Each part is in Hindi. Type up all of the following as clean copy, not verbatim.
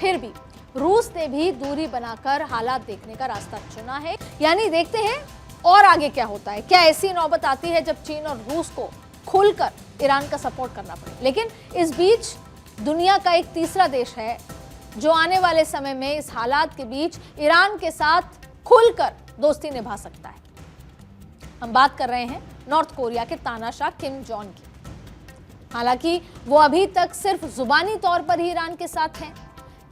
फिर भी रूस ने भी दूरी बनाकर हालात देखने का रास्ता चुना है। यानी देखते हैं और आगे क्या होता है। क्या ऐसी नौबत आती है जब चीन और रूस को खुलकर ईरान का सपोर्ट करना पड़े। लेकिन इस बीच दुनिया का एक तीसरा देश है जो आने वाले समय में इस हालात के बीच ईरान के साथ खुलकर दोस्ती निभा सकता है। हम बात कर रहे हैं नॉर्थ कोरिया के तानाशाह किम जोंग की। हालांकि वो अभी तक सिर्फ जुबानी तौर पर ही ईरान के साथ हैं,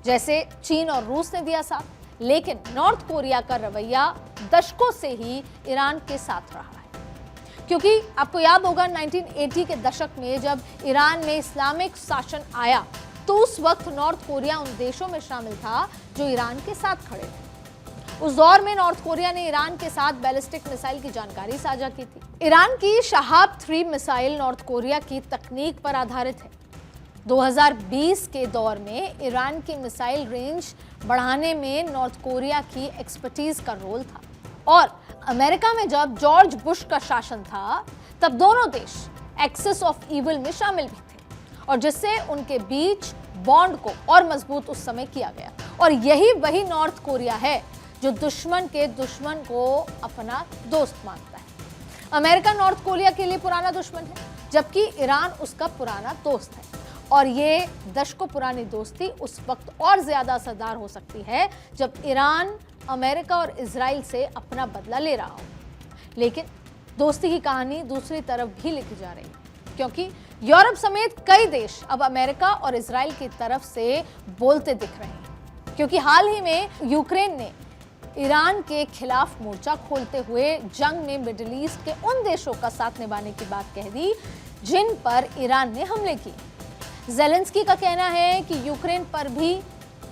जैसे चीन और रूस ने दिया साथ, लेकिन नॉर्थ कोरिया का रवैया दशकों से ही ईरान के साथ रहा है। क्योंकि आपको याद होगा 1980 के दशक में जब ईरान में इस्लामिक शासन आया तो उस वक्त नॉर्थ कोरिया उन देशों में शामिल था जो ईरान के साथ खड़े थे। उस दौर में नॉर्थ कोरिया ने ईरान के साथ बैलिस्टिक मिसाइल की जानकारी साझा की थी। ईरान की शहाब 3 मिसाइल नॉर्थ कोरिया की तकनीक पर आधारित है। 2020 के दौर में ईरान की मिसाइल रेंज बढ़ाने में नॉर्थ कोरिया की एक्सपर्टीज का रोल था। और अमेरिका में जब जॉर्ज बुश का शासन था तब दोनों देश एक्सिस ऑफ ईविल में शामिल भी थे, और जिससे उनके बीच बॉन्ड को और मजबूत उस समय किया गया। और यही वही नॉर्थ कोरिया है जो दुश्मन के दुश्मन को अपना दोस्त मानता है। अमेरिका नॉर्थ कोरिया के लिए पुराना दुश्मन है, जबकि ईरान उसका पुराना दोस्त है। और ये दशकों पुरानी दोस्ती उस वक्त और ज्यादा असरदार हो सकती है जब ईरान अमेरिका और इजराइल से अपना बदला ले रहा हो। लेकिन दोस्ती की कहानी दूसरी तरफ भी लिखी जा रही है, क्योंकि यूरोप समेत कई देश अब अमेरिका और इजराइल की तरफ से बोलते दिख रहे हैं। क्योंकि हाल ही में यूक्रेन ने ईरान के खिलाफ मोर्चा खोलते हुए जंग में मिडिल ईस्ट के उन देशों का साथ निभाने की बात कह दी जिन पर ईरान ने हमले किए। ज़ेलेंस्की का कहना है कि यूक्रेन पर भी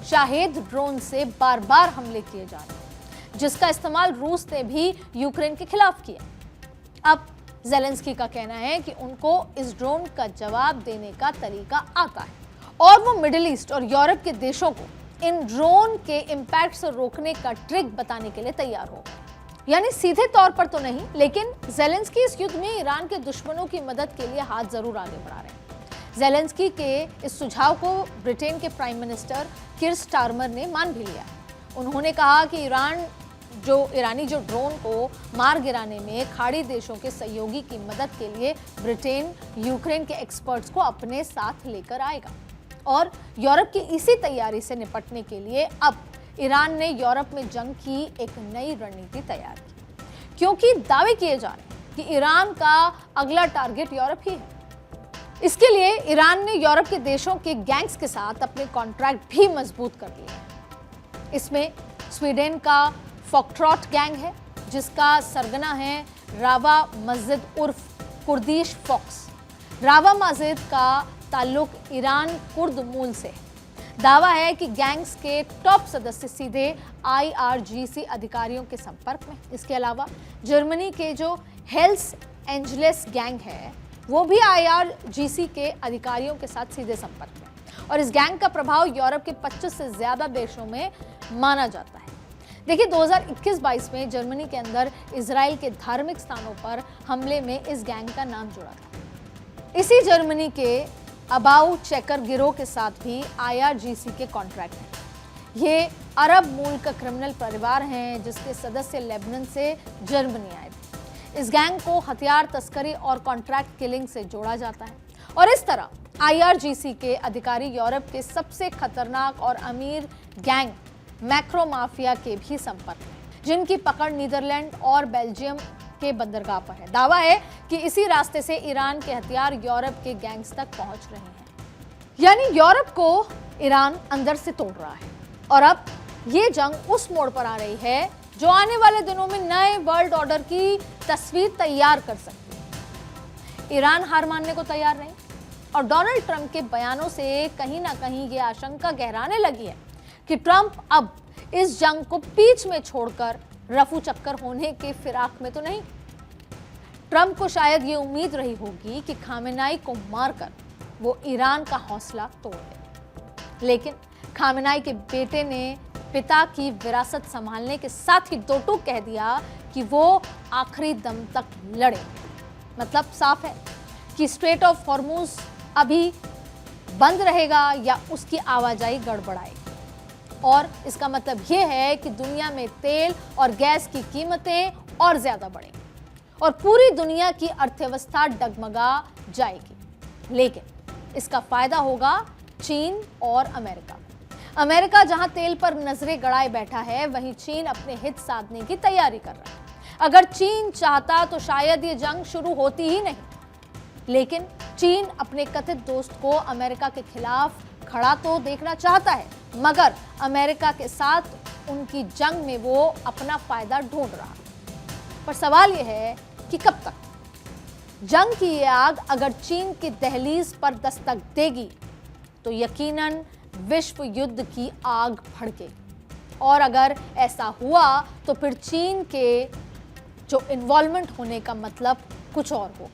शाहेद ड्रोन से बार बार हमले किए जा रहे हैं, जिसका इस्तेमाल रूस ने भी यूक्रेन के खिलाफ किया। अब ज़ेलेंस्की का कहना है कि उनको इस ड्रोन का जवाब देने का तरीका आता है और वो मिडिल ईस्ट और यूरोप के देशों को इन ड्रोन के इम्पैक्ट से रोकने का ट्रिक बताने के लिए तैयार हो। यानी सीधे तौर पर तो नहीं, लेकिन ज़ेलेंस्की इस युद्ध में ईरान के दुश्मनों की मदद के लिए हाथ जरूर आगे बढ़ा रहे हैं। ज़ेलेंस्की के इस सुझाव को ब्रिटेन के प्राइम मिनिस्टर किर स्टारमर ने मान भी लिया। उन्होंने कहा कि ईरानी जो ड्रोन को मार गिराने में खाड़ी देशों के सहयोगी की मदद के लिए ब्रिटेन यूक्रेन के एक्सपर्ट्स को अपने साथ लेकर आएगा। और यूरोप की इसी तैयारी से निपटने के लिए अब ईरान ने यूरोप में जंग की एक नई रणनीति तैयार की, क्योंकि दावे किए जा रहे हैं कि ईरान का अगला टारगेट यूरोप ही है। इसके लिए ईरान ने यूरोप के देशों के गैंग्स के साथ अपने कॉन्ट्रैक्ट भी मजबूत कर लिए हैं। इसमें स्वीडन का फोक्ट्रॉट गैंग है, जिसका सरगना है रावा मस्जिद उर्फ कुर्दिश फॉक्स। रावा मस्जिद का ताल्लुक ईरान कुर्द मूल से है। दावा है कि गैंग्स के टॉप सदस्य सीधे IRGC अधिकारियों के संपर्क में। इसके अलावा जर्मनी के जो हेल्स एंजलेस गैंग है वो भी IRGC के अधिकारियों के साथ सीधे संपर्क में, और इस गैंग का प्रभाव यूरोप के 25 से ज्यादा देशों में माना जाता है। देखिए 2021-22 में जर्मनी के अंदर इजराइल के धार्मिक स्थानों पर हमले में इस गैंग का नाम जुड़ा था। इसी जर्मनी के अबाउ चेकर गिरोह के साथ भी IRGC के कॉन्ट्रैक्ट हैं। ये अरब मूल का क्रिमिनल परिवार हैं जिसके सदस्य लेबनान से जर्मनी आए थे। इस गैंग को हथियार तस्करी और कॉन्ट्रैक्ट किलिंग से जोड़ा जाता है, और इस तरह IRGC के अधिकारी यूरोप के सबसे खतरनाक और अमीर गैंग मैक्रो माफिया के भी संपर्क में, जिनकी पकड़ नीदरलैंड और बेल्जियम के बंदरगाह पर है। दावा है कि इसी रास्ते से ईरान के हथियार यूरोप के गैंग्स तक पहुंच रहे हैं। यानी यूरोप को ईरान अंदर से तोड़ रहा है, और अब ये जंग उस मोड़ पर आ रही है जो आने वाले दिनों में नए वर्ल्ड ऑर्डर की तस्वीर तैयार कर सकती है। ईरान हार मानने को तैयार नहीं, और डोनाल्ड ट्रंप के बयानों से कहीं ना कहीं ये आशंका गहराने लगी है कि ट्रंप अब इस जंग को बीच में छोड़कर रफू चक्कर होने के फिराक में तो नहीं। ट्रंप को शायद ये उम्मीद रही होगी कि खामेनाई को मारकर वो ईरान का हौसला तोड़ दे, लेकिन खामेनाई के बेटे ने पिता की विरासत संभालने के साथ ही दो टूक कह दिया कि वो आखिरी दम तक लड़े। मतलब साफ है कि स्ट्रेट ऑफ हॉर्मुज अभी बंद रहेगा या उसकी आवाजाही गड़बड़ाएगी। और इसका मतलब यह है कि दुनिया में तेल और गैस की कीमतें और ज्यादा बढ़ेंगी और पूरी दुनिया की अर्थव्यवस्था डगमगा जाएगी। लेकिन इसका फायदा होगा चीन और अमेरिका। अमेरिका जहां तेल पर नजरें गड़ाए बैठा है, वहीं चीन अपने हित साधने की तैयारी कर रहा है। अगर चीन चाहता तो शायद ये जंग शुरू होती ही नहीं, लेकिन चीन अपने कथित दोस्त को अमेरिका के खिलाफ खड़ा तो देखना चाहता है, मगर अमेरिका के साथ उनकी जंग में वो अपना फायदा ढूंढ रहा है। पर सवाल यह है कि कब तक? जंग की ये आग अगर चीन की दहलीज पर दस्तक देगी तो यकीनन विश्व युद्ध की आग भड़केगी और अगर ऐसा हुआ तो फिर चीन के जो इन्वॉल्वमेंट होने का मतलब कुछ और हो,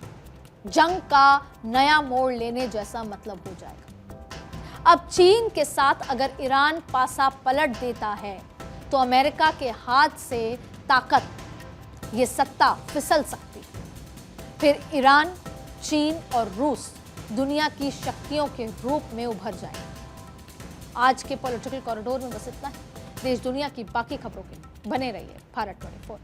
जंग का नया मोड़ लेने जैसा मतलब हो जाएगा। अब चीन के साथ अगर ईरान पासा पलट देता है तो अमेरिका के हाथ से ताकत, ये सत्ता फिसल सकती है। फिर ईरान, चीन और रूस दुनिया की शक्तियों के रूप में उभर जाएंगे। आज के पॉलिटिकल कॉरिडोर में बस इतना ही। देश दुनिया की बाकी खबरों के लिए बने रहिए भारत 24।